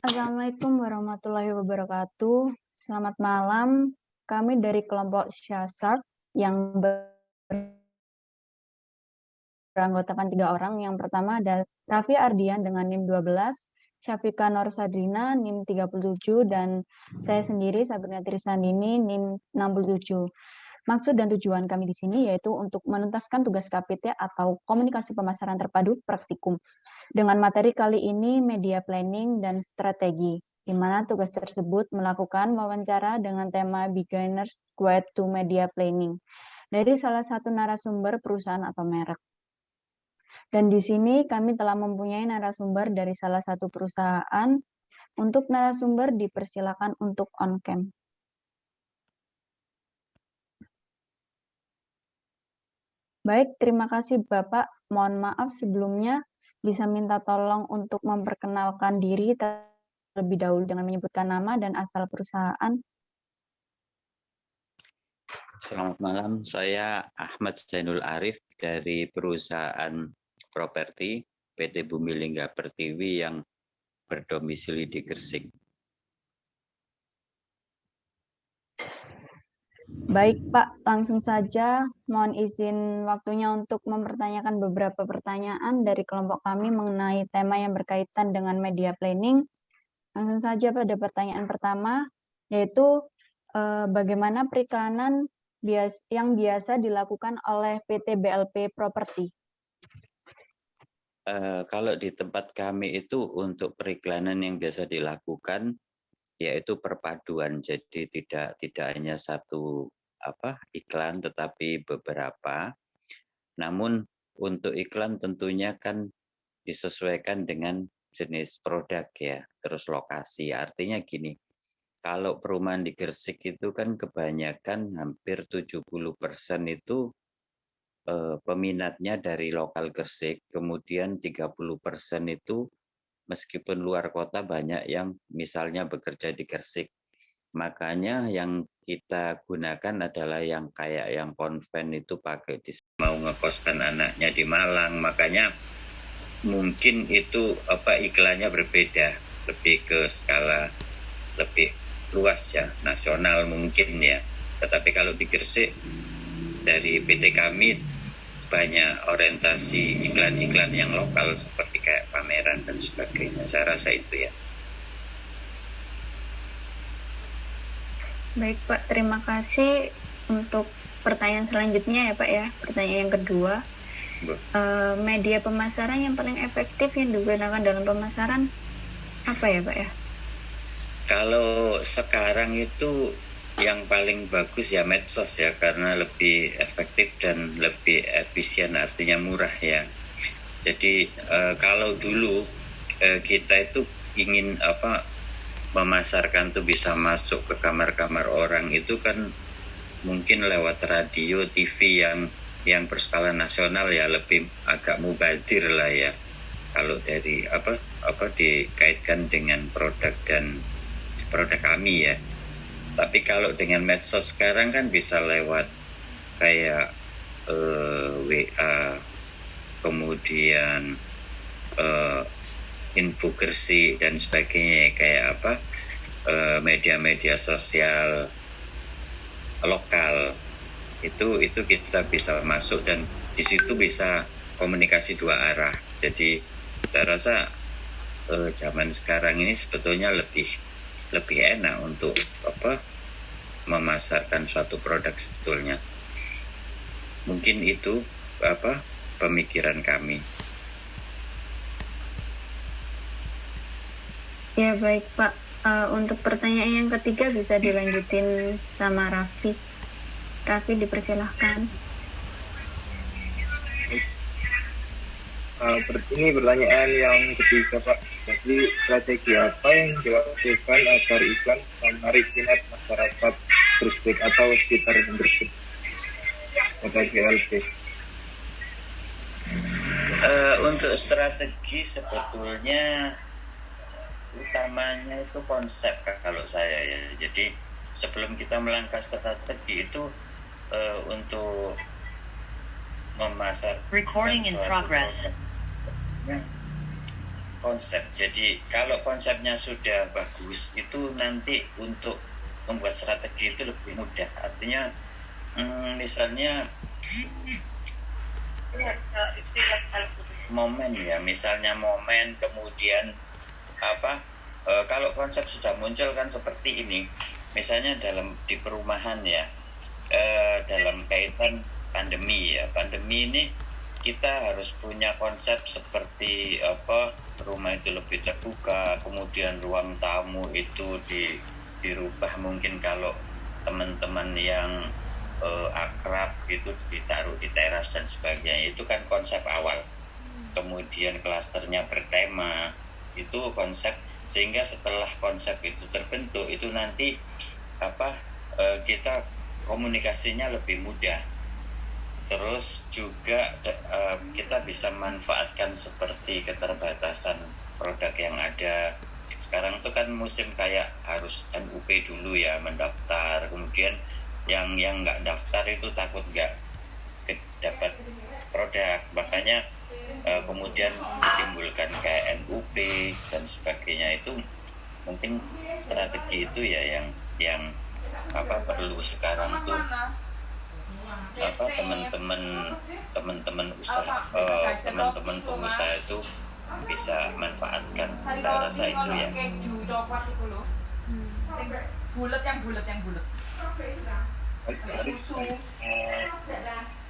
Assalamualaikum warahmatullahi wabarakatuh. Selamat malam. Kami dari kelompok Syasar yang beranggotakan 3 orang. Yang pertama ada Raffi Ardian dengan NIM 12, Syafika Nur Sadrina NIM 37, dan saya sendiri Sabrina Trisandini NIM 67. Maksud dan tujuan kami di sini yaitu untuk menuntaskan tugas KPT atau Komunikasi Pemasaran Terpadu Praktikum. Dengan materi kali ini media planning dan strategi, di mana tugas tersebut melakukan wawancara dengan tema Beginner's Guide to Media Planning dari salah satu narasumber perusahaan atau merek. Dan di sini kami telah mempunyai narasumber dari salah satu perusahaan. Untuk narasumber dipersilakan untuk on-cam. Baik, terima kasih Bapak. Mohon maaf sebelumnya, bisa minta tolong untuk memperkenalkan diri terlebih dahulu dengan menyebutkan nama dan asal perusahaan. Selamat malam, saya Ahmad Zainul Arif dari perusahaan properti PT Bumi Lingga Pertiwi yang berdomisili di Gresik. Baik Pak, langsung saja mohon izin waktunya untuk mempertanyakan beberapa pertanyaan dari kelompok kami mengenai tema yang berkaitan dengan media planning. Langsung saja pada pertanyaan pertama, yaitu bagaimana periklanan yang biasa dilakukan oleh PT BLP Property? Kalau di tempat kami itu untuk periklanan yang biasa dilakukan yaitu perpaduan, jadi tidak hanya satu iklan tetapi beberapa. Namun untuk iklan tentunya kan disesuaikan dengan jenis produk ya, terus lokasi. Artinya gini, kalau perumahan di Gresik itu kan kebanyakan hampir 70% itu peminatnya dari lokal Gresik, kemudian 30% itu meskipun luar kota banyak yang misalnya bekerja di Gresik. Makanya yang kita gunakan adalah yang kayak yang konven itu pakai mau ngekoskan anaknya di Malang, makanya mungkin itu iklannya berbeda, lebih ke skala lebih luas ya, nasional mungkin ya. Tetapi kalau di Gresik dari PT kami banyak orientasi iklan-iklan yang lokal seperti kayak pameran dan sebagainya. Saya rasa itu ya. Baik Pak, terima kasih. Untuk pertanyaan selanjutnya ya Pak ya, pertanyaan yang kedua. Media pemasaran yang paling efektif yang digunakan dalam pemasaran apa ya Pak ya? Kalau sekarang itu yang paling bagus ya medsos ya, karena lebih efektif dan lebih efisien, artinya murah ya. Jadi kalau dulu kita itu ingin memasarkan tuh bisa masuk ke kamar-kamar orang, itu kan mungkin lewat radio, TV yang berskala nasional ya, lebih agak mubadir lah ya. Kalau dari dikaitkan dengan produk kami ya. Tapi kalau dengan medsos sekarang kan bisa lewat kayak WA, kemudian info Gresik dan sebagainya, kayak media-media sosial lokal itu kita bisa masuk dan di situ bisa komunikasi dua arah. Jadi saya rasa zaman sekarang ini sebetulnya lebih enak untuk memasarkan suatu produk sebetulnya. Mungkin itu pemikiran kami. Ya baik Pak, untuk pertanyaan yang ketiga bisa dilanjutin sama Raffi. Raffi dipersilahkan. Ini pertanyaan yang ketiga Pak. Jadi strategi apa yang dilakukan agar iklan menarik minat masyarakat Gresik atau sekitar Gresik pada GLP? Untuk strategi sebetulnya utamanya itu konsep kalau saya ya. Jadi sebelum kita melangkah strategi itu untuk memasarkan Recording in progress. konsep. Jadi kalau konsepnya sudah bagus, itu nanti untuk membuat strategi itu lebih mudah. Artinya misalnya momen ya, misalnya momen, kemudian kalau konsep sudah muncul kan seperti ini, misalnya di perumahan ya, dalam kaitan pandemi ya, pandemi ini kita harus punya konsep seperti rumah itu lebih terbuka, kemudian ruang tamu itu dirubah, mungkin kalau teman-teman yang akrab itu ditaruh di teras dan sebagainya, itu kan konsep awal. Kemudian klasternya bertema, itu konsep, sehingga setelah konsep itu terbentuk, itu nanti kita komunikasinya lebih mudah. Terus juga kita bisa manfaatkan seperti keterbatasan produk yang ada. Sekarang itu kan musim kayak harus NUP dulu ya, mendaftar, kemudian yang nggak daftar itu takut nggak dapat produk, makanya kemudian ditimbulkan kayak NUP dan sebagainya. Itu mungkin strategi itu ya yang perlu sekarang tuh teman-teman usaha, teman-teman pengusaha itu bisa manfaatkan. Saya rasa itu ya. Bulat yang bulat. Susu.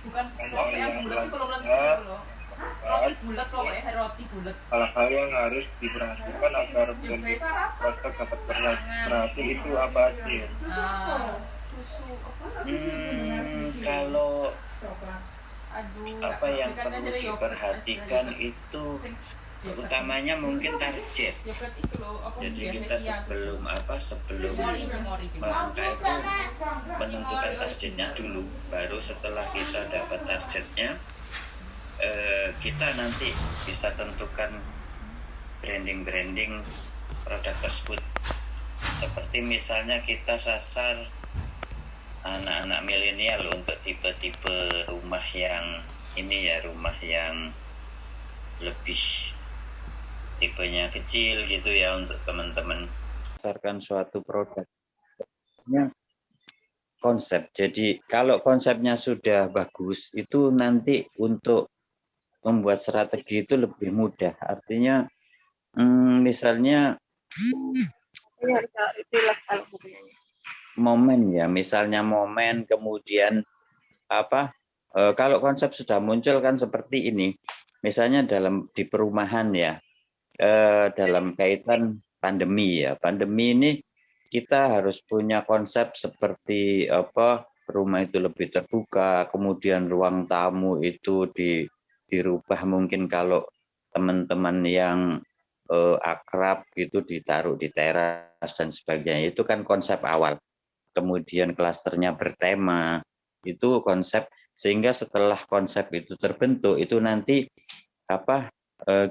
Bukan roti yang bulat itu kalau loh. Roti bulat loh ya, roti bulat. Hal-hal yang harus diperhatikan agar produk dapat berhasil itu apa sih? Susu. Kalau apa yang perlu diperhatikan itu utamanya mungkin target. Jadi kita sebelum melangkah itu menentukan targetnya dulu, baru setelah kita dapat targetnya kita nanti bisa tentukan branding produk tersebut. Seperti misalnya kita sasar anak-anak milenial untuk tipe-tipe rumah yang ini ya, rumah yang lebih tipenya kecil gitu ya, untuk teman-teman pasarkan suatu produk. Konsep. Jadi kalau konsepnya sudah bagus, itu nanti untuk membuat strategi itu lebih mudah. Artinya misalnya momen ya, misalnya momen, kemudian kalau konsep sudah muncul kan seperti ini, misalnya di perumahan ya, dalam kaitan pandemi ya, pandemi ini kita harus punya konsep seperti rumah itu lebih terbuka, kemudian ruang tamu itu dirubah, mungkin kalau teman-teman yang akrab gitu ditaruh di teras dan sebagainya, itu kan konsep awal. Kemudian klasternya bertema, itu konsep, sehingga setelah konsep itu terbentuk, itu nanti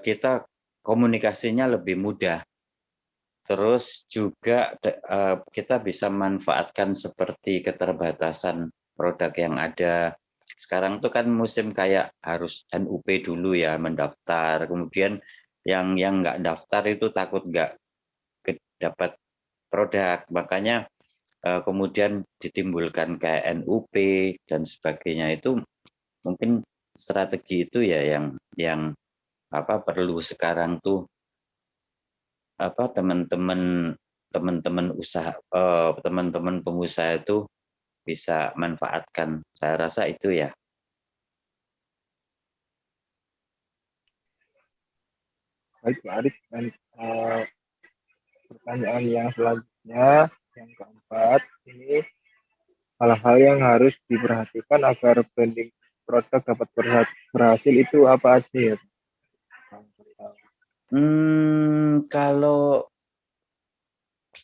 kita komunikasinya lebih mudah. Terus juga kita bisa manfaatkan seperti keterbatasan produk yang ada. Sekarang itu kan musim kayak harus NUP dulu ya, mendaftar, kemudian yang nggak daftar itu takut nggak dapat produk, makanya kemudian ditimbulkan kayak NUP dan sebagainya. Itu mungkin strategi itu ya yang perlu sekarang tuh teman-teman usaha, teman-teman pengusaha itu bisa manfaatkan. Saya rasa itu ya. Baik, Pak Aris. Dan pertanyaan yang selanjutnya, yang keempat, ini hal-hal yang harus diperhatikan agar branding produk dapat berhasil itu apa aja ya? Kalau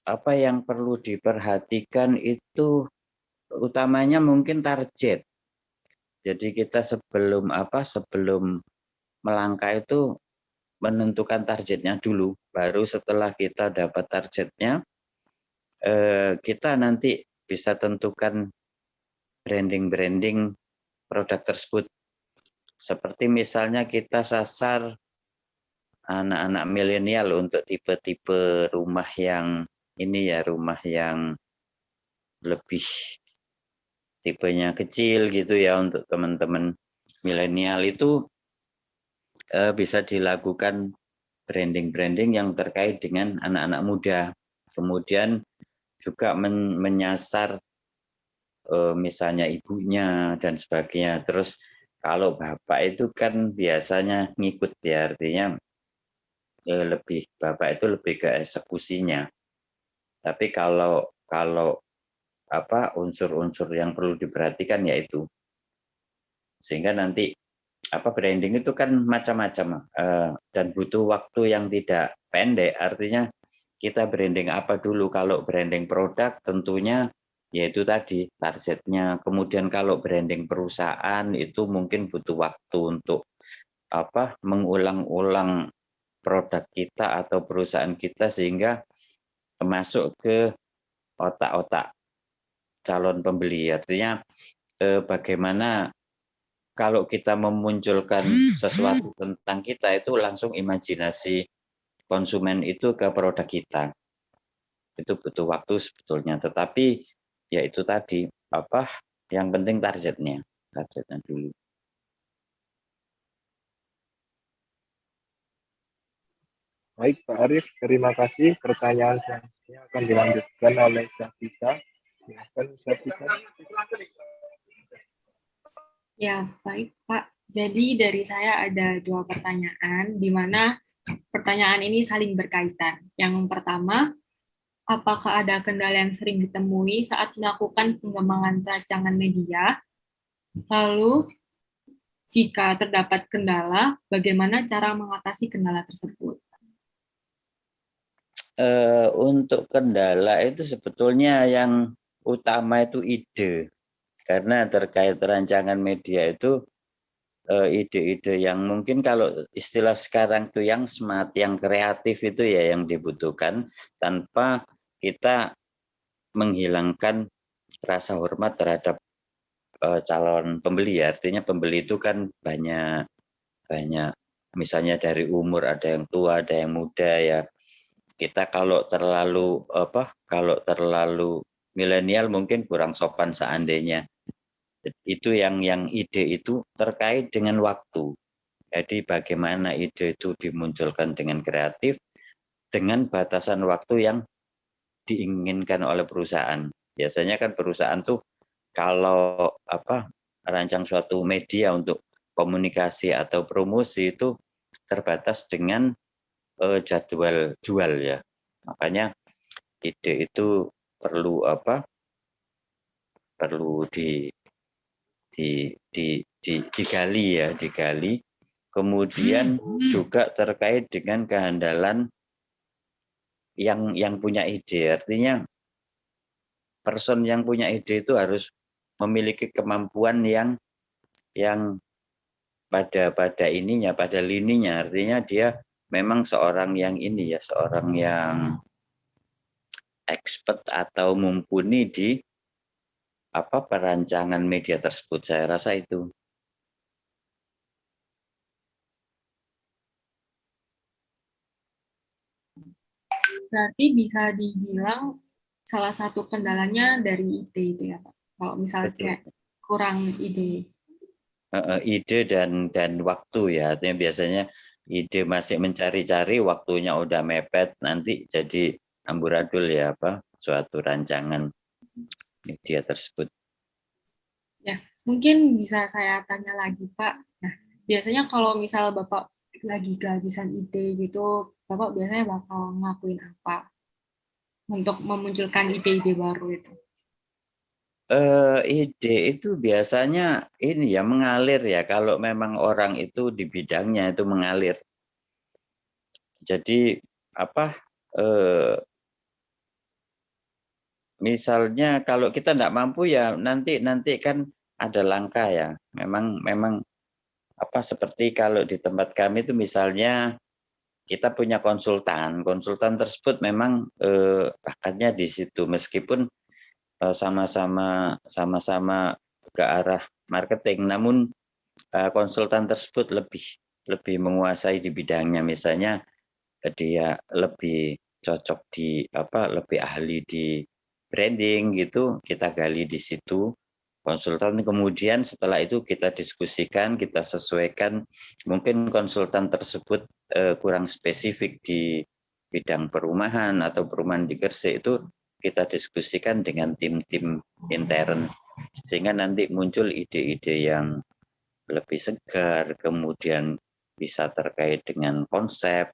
apa yang perlu diperhatikan itu utamanya mungkin target. Jadi kita sebelum melangkah itu menentukan targetnya dulu, baru setelah kita dapat targetnya kita nanti bisa tentukan branding produk tersebut. Seperti misalnya kita sasar anak-anak milenial untuk tipe-tipe rumah yang ini ya, rumah yang lebih tipenya kecil gitu ya, untuk teman-teman milenial itu bisa dilakukan branding-branding yang terkait dengan anak-anak muda. Kemudian juga menyasar misalnya ibunya dan sebagainya. Terus kalau bapak itu kan biasanya ngikut ya, artinya bapak itu lebih ke eksekusinya. Tapi kalau unsur-unsur yang perlu diperhatikan yaitu, sehingga nanti branding itu kan macam-macam dan butuh waktu yang tidak pendek. Artinya kita branding apa dulu? Kalau branding produk tentunya yaitu tadi targetnya. Kemudian kalau branding perusahaan itu mungkin butuh waktu untuk mengulang-ulang produk kita atau perusahaan kita sehingga masuk ke otak-otak calon pembeli. Artinya bagaimana kalau kita memunculkan sesuatu tentang kita itu langsung imajinasi konsumen itu ke produk kita. Itu butuh waktu sebetulnya, tetapi ya itu tadi yang penting targetnya dulu. Baik Pak Arif, terima kasih. Pertanyaan selanjutnya akan dilanjutkan oleh Syafika. Silakan Syafika. Ya, baik Pak. Jadi dari saya ada 2 pertanyaan, di mana pertanyaan ini saling berkaitan. Yang pertama, apakah ada kendala yang sering ditemui saat melakukan pengembangan rancangan media? Lalu, jika terdapat kendala, bagaimana cara mengatasi kendala tersebut? Untuk kendala itu sebetulnya yang utama itu ide. Karena terkait rancangan media itu ide-ide yang mungkin kalau istilah sekarang tuh yang smart, yang kreatif itu ya yang dibutuhkan, tanpa kita menghilangkan rasa hormat terhadap calon pembeli. Artinya pembeli itu kan banyak misalnya dari umur, ada yang tua, ada yang muda ya. Kita kalau terlalu milenial mungkin kurang sopan seandainya. Itu yang ide itu terkait dengan waktu. Jadi bagaimana ide itu dimunculkan dengan kreatif dengan batasan waktu yang diinginkan oleh perusahaan. Biasanya kan perusahaan tuh kalau rancang suatu media untuk komunikasi atau promosi itu terbatas dengan jadwal jual ya. Makanya ide itu perlu digali. Kemudian juga terkait dengan kehandalan yang punya ide. Artinya person yang punya ide itu harus memiliki kemampuan yang pada lininya. Artinya dia memang seorang yang seorang yang expert atau mumpuni di perancangan media tersebut. Saya rasa itu. Berarti bisa dibilang salah satu kendalanya dari ide itu ya Pak. Kalau misalnya kayak kurang ide. Ide dan waktu ya. Artinya biasanya ide masih mencari-cari, waktunya udah mepet, nanti jadi amburadul ya suatu rancangan media tersebut. Ya, mungkin bisa saya tanya lagi Pak. Nah, biasanya kalau misal Bapak lagi kehabisan ide gitu, Bapak biasanya bakal ngelakuin apa untuk memunculkan ide-ide baru itu? Ide itu biasanya ini ya mengalir ya, kalau memang orang itu di bidangnya itu mengalir. Jadi misalnya kalau kita tidak mampu ya nanti kan ada langkah ya. Memang seperti kalau di tempat kami itu misalnya kita punya konsultan tersebut memang bakatnya di situ, meskipun sama-sama ke arah marketing, namun konsultan tersebut lebih lebih menguasai di bidangnya, misalnya dia lebih cocok di lebih ahli di branding gitu, kita gali di situ konsultan, kemudian setelah itu kita diskusikan, kita sesuaikan. Mungkin konsultan tersebut kurang spesifik di bidang perumahan atau perumahan di Gresik, itu kita diskusikan dengan tim-tim intern sehingga nanti muncul ide-ide yang lebih segar, kemudian bisa terkait dengan konsep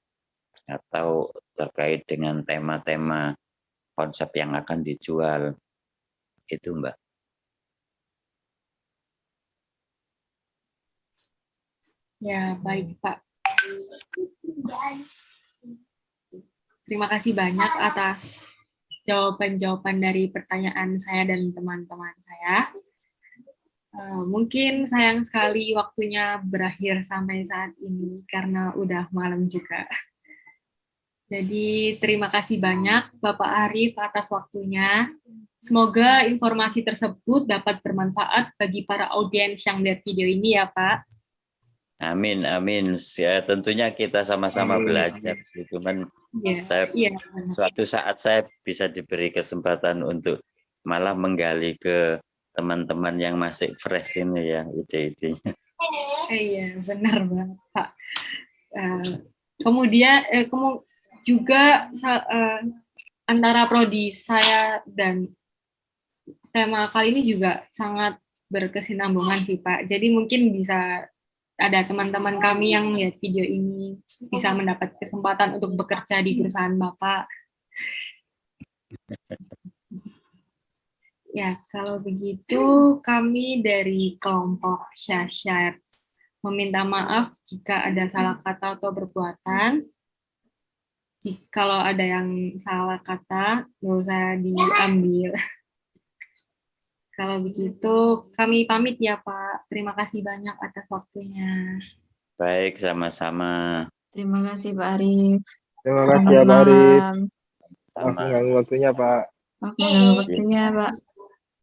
atau terkait dengan tema-tema konsep yang akan dijual. Itu, Mbak. Ya, baik Pak. Terima kasih banyak atas jawaban-jawaban dari pertanyaan saya dan teman-teman saya. Mungkin sayang sekali waktunya berakhir sampai saat ini karena udah malam juga. Jadi terima kasih banyak Bapak Arif atas waktunya. Semoga informasi tersebut dapat bermanfaat bagi para audiens yang lihat video ini ya Pak. Amin, amin. Ya, tentunya kita sama-sama belajar sih. Cuman suatu saat saya bisa diberi kesempatan untuk malah menggali ke teman-teman yang masih fresh ini ya, ide-idenya. Iya, benar banget Pak. Kemudian juga antara prodi saya dan tema kali ini juga sangat berkesinambungan sih Pak. Jadi mungkin bisa ada teman-teman kami yang lihat video ini bisa mendapat kesempatan untuk bekerja di perusahaan Bapak. Ya, kalau begitu kami dari kelompok Syashar meminta maaf jika ada salah kata atau perbuatan. Kalau ada yang salah kata, nggak usah diambil. Kalau begitu, kami pamit ya Pak. Terima kasih banyak atas waktunya. Baik, sama-sama. Terima kasih Pak Arif. Terima kasih ya Pak Arif. Malam. Maaf mengganggu waktunya Pak. Maaf mengganggu waktunya Pak.